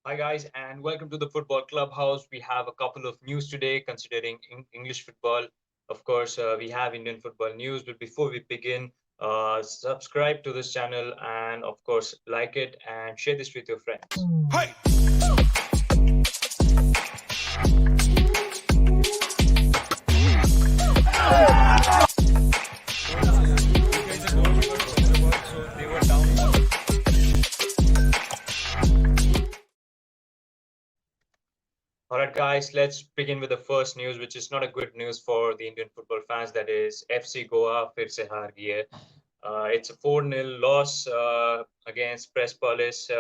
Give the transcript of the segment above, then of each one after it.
Hi guys, and welcome to the Football Clubhouse. We have a couple of news today considering English football. Of course, we have Indian football news, but before we begin, subscribe to this channel and, of course, like it and share this with your friends. Hey! All right, guys, let's begin with the first news, which is not a good news for the Indian football fans. That is FC Goa फिर से हार गई है. It's a 4-0 loss against Persepolis.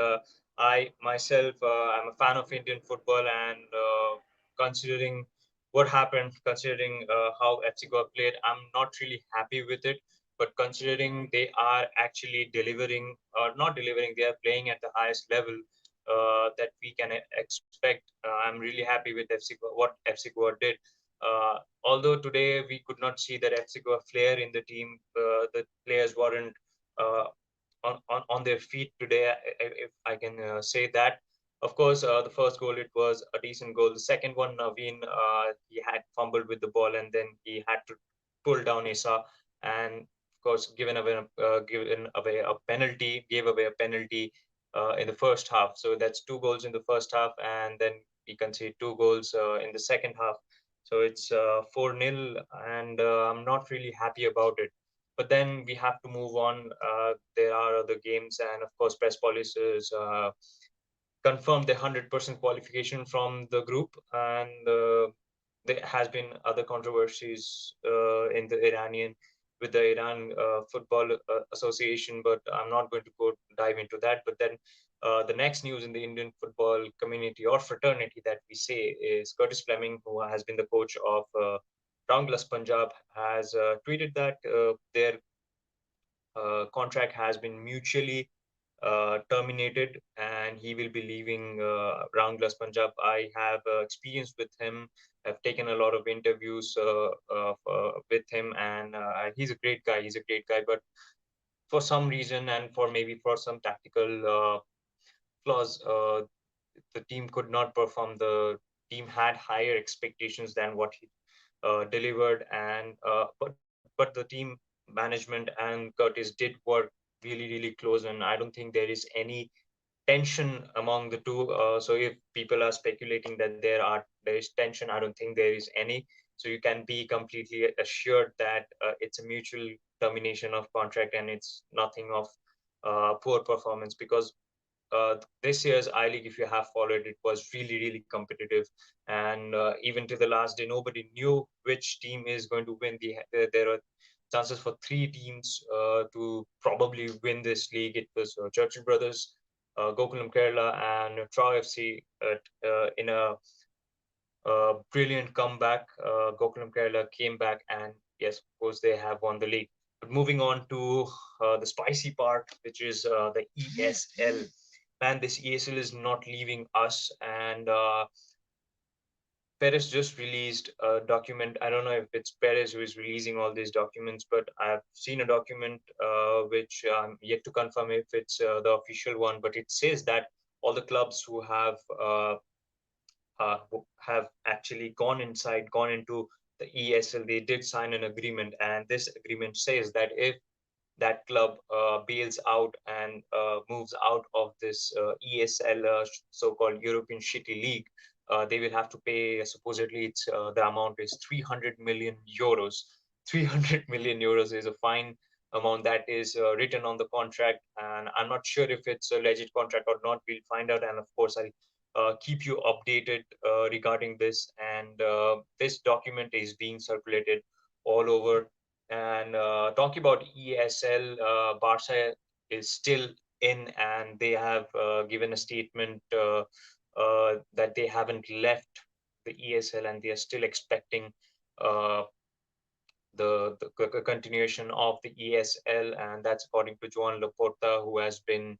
I myself, I'm a fan of Indian football, and considering what happened, considering how FC Goa played, I'm not really happy with it. But considering they are actually delivering, or not delivering, they are playing at the highest level that we can expect. I'm really happy with what FC Goa did. Although today we could not see that FC Goa flair in the team, the players weren't uh, on their feet today, if I can say that. Of course, the first goal, it was a decent goal. The second one, Naveen, he had fumbled with the ball and then he had to pull down Isa, and of course, given away a penalty, gave away a penalty in the first half. So that's two goals in the first half, and then we concede two goals in the second half. So it's 4-0, and I'm not really happy about it. But then we have to move on. There are other games, and of course, Persepolis is confirmed the 100% qualification from the group, and there has been other controversies in the Iranian with the Iran Football Association, but I'm not going to go dive into that. But then the next news in the Indian football community or fraternity that we say is Curtis Fleming, who has been the coach of Roundless Punjab, has tweeted that their contract has been mutually terminated, and he will be leaving Roundless Punjab. I have experience with him. I've taken a lot of interviews with him, and he's a great guy. He's a great guy, but for some reason, and for maybe for some tactical flaws, the team could not perform. The team had higher expectations than what he delivered, and but the team management and Curtis did work really close, and I don't think there is any tension among the two. So if people are speculating that there is tension, I don't think there is any. So you can be completely assured that it's a mutual termination of contract, and it's nothing of poor performance, because this year's I League, if you have followed, it was really competitive, and even to the last day, nobody knew which team is going to win. There are chances for three teams to probably win this league. It was Churchill Brothers, Gokulam Kerala, and Troy FC in a brilliant comeback. Gokulam Kerala came back, and yes, of course, they have won the league. But moving on to the spicy part, which is the ESL. Man, this ESL is not leaving us, and Perez just released a document. I don't know if it's Perez who is releasing all these documents, but I've seen a document which I'm yet to confirm if it's the official one. But it says that all the clubs who have actually gone into the ESL, they did sign an agreement, and this agreement says that if that club bails out and moves out of this ESL, so-called European Shitty League, they will have to pay. Supposedly, it's the amount is 300 million euros. 300 million euros is a fine amount that is written on the contract, and I'm not sure if it's a legit contract or not. We'll find out, and of course, I'll keep you updated regarding this. And this document is being circulated all over. And talking about ESL, Barca is still in, and they have given a statement that they haven't left the ESL, and they are still expecting uh, the continuation of the ESL, and that's according to Joan Laporta, who has been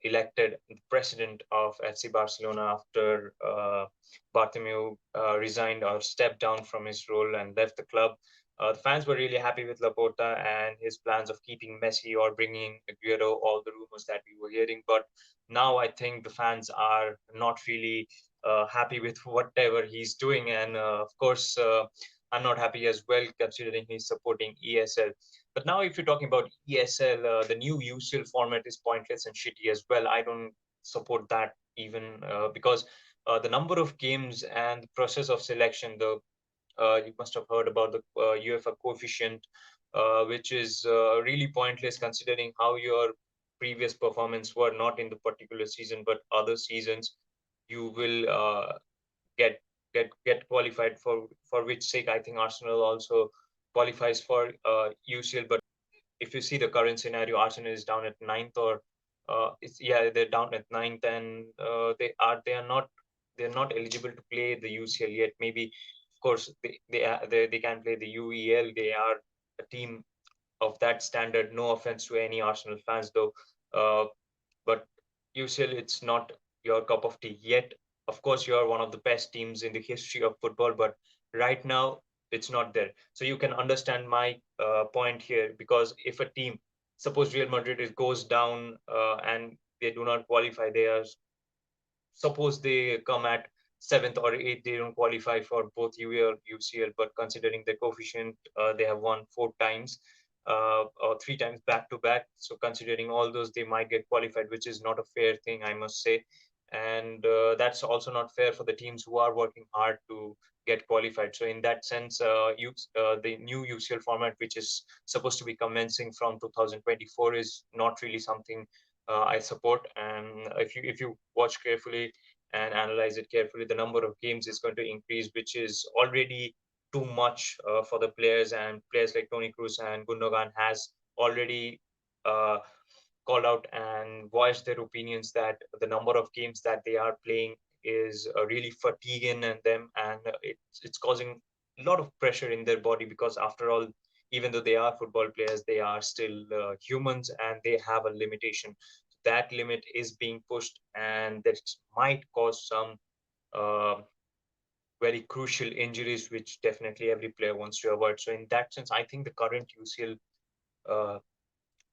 elected president of FC Barcelona after Bartomeu resigned or stepped down from his role and left the club. The fans were really happy with Laporta and his plans of keeping Messi or bringing Aguero, all the rumors that we were hearing. But now I think the fans are not really happy with whatever he's doing. And of course, I'm not happy as well, considering he's supporting ESL. But now, if you're talking about ESL, the new UCL format is pointless and shitty as well. I don't support that even because the number of games and the process of selection, the you must have heard about the UEFA coefficient, which is really pointless considering how your previous performance were not in the particular season but other seasons. You will get get qualified, for which sake I think Arsenal also qualifies for UCL. But if you see the current scenario, Arsenal is down at ninth, or they're down at ninth, and they're not eligible to play the UCL yet. Maybe, of course, they can play the UEL. They are a team of that standard. No offense to any Arsenal fans, though. But UCL, it's not your cup of tea yet. Of course, you are one of the best teams in the history of football, but right now it's not there. So you can understand my point here, because if a team, suppose Real Madrid, goes down and they do not qualify, they are, suppose they come at seventh or eighth, they don't qualify for both UA or UCL, but considering the coefficient, they have won 4 times or 3 times back to back. So considering all those, they might get qualified, which is not a fair thing, I must say. And that's also not fair for the teams who are working hard to get qualified. So in that sense, the new UCL format, which is supposed to be commencing from 2024, is not really something I support. And if you watch carefully and analyze it carefully, the number of games is going to increase, which is already too much for the players. And players like Toni Kroos and Gundogan has already uh, called out and voiced their opinions that the number of games that they are playing is really fatiguing in them, and it's causing a lot of pressure in their body, because after all, even though they are football players, they are still humans, and they have a limitation. That limit is being pushed, and that might cause some uh, very crucial injuries, which definitely every player wants to avoid. So in that sense, I think the current UCL uh,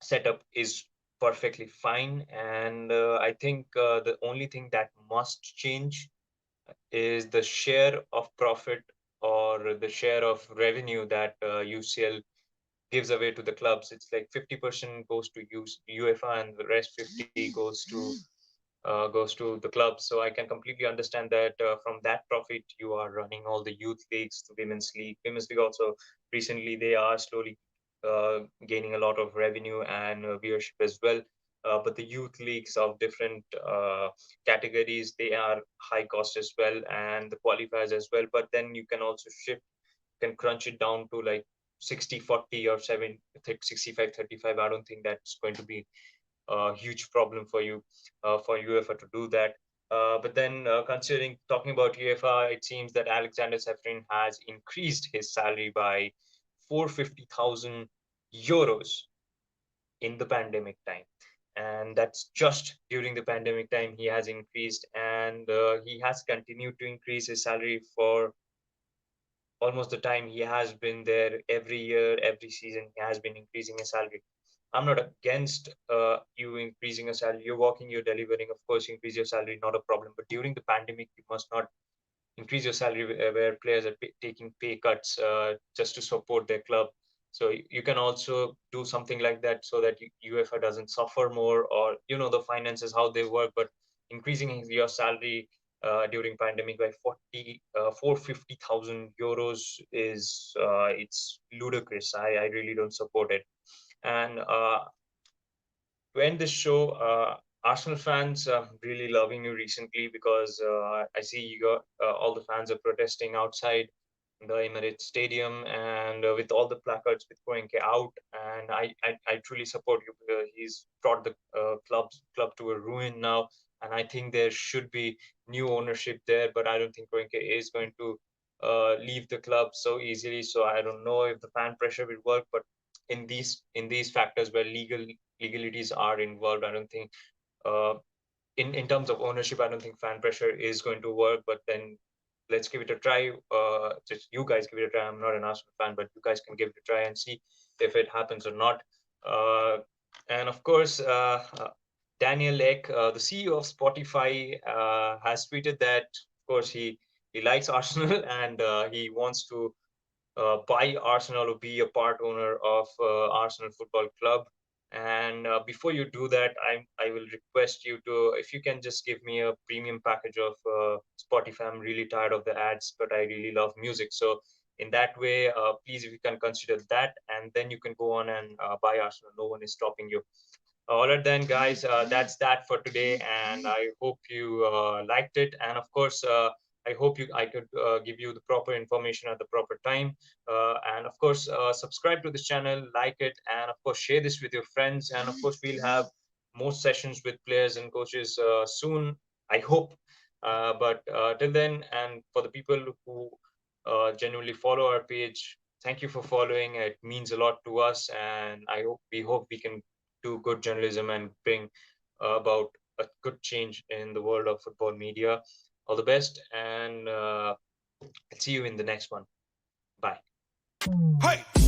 setup is perfectly fine. And I think the only thing that must change is the share of profit, or the share of revenue that UCL gives away to the clubs. It's like 50% goes to UEFA, and the rest 50 goes to the clubs. So I can completely understand that from that profit, you are running all the youth leagues, the women's league. Women's league also, recently they are slowly gaining a lot of revenue and viewership as well. But the youth leagues of different categories, they are high cost as well, and the qualifiers as well. But then you can also can crunch it down to like 60-40 or 65-35. I don't think that's going to be a huge problem for you, for UEFA to do that. But then, considering talking about UEFA, it seems that Aleksander Ceferin has increased his salary by 450,000 euros in the pandemic time. And that's just during the pandemic time he has increased, and he has continued to increase his salary for almost the time he has been there. Every year, every season, he has been increasing his salary. I'm not against you increasing a salary. You're working, you're delivering. Of course, increase your salary, not a problem. But during the pandemic, you must not increase your salary where players are taking pay cuts just to support their club. So you can also do something like that, so that UEFA doesn't suffer more, or the finances how they work. But increasing your salary during pandemic by 450,000 euros is it's ludicrous. I really don't support it. And to end this show, Arsenal fans, really loving you recently, because I see you got all the fans are protesting outside the Emirates Stadium, and with all the placards with Kroenke out. And I truly support you. He's brought the club to a ruin now, and I think there should be new ownership there. But I don't think Kroenke is going to leave the club so easily. So I don't know if the fan pressure will work, but in these factors where legalities are involved, I don't think uh, in terms of ownership, I don't think fan pressure is going to work. But then let's give it a try. Just you guys give it a try. I'm not an Arsenal fan, but you guys can give it a try and see if it happens or not. And of course, Daniel Ek, the CEO of Spotify, has tweeted that, of course, he likes Arsenal and he wants to buy Arsenal or be a part owner of Arsenal Football Club. And before you do that, I will request you to, if you can just give me a premium package of Spotify. I'm really tired of the ads, but I really love music. So in that way, please, if you can consider that, and then you can go on and buy Arsenal. No one is stopping you. All right, then, guys, that's that for today, and I hope you liked it. And of course, I hope I could give you the proper information at the proper time. And of course, subscribe to this channel, like it, and of course, share this with your friends. And of course, we'll have more sessions with players and coaches soon, I hope. But till then, and for the people who genuinely follow our page, thank you for following. It means a lot to us, and we hope we can do good journalism and bring about a good change in the world of football media. All the best, and I'll see you in the next one. Bye. Hey!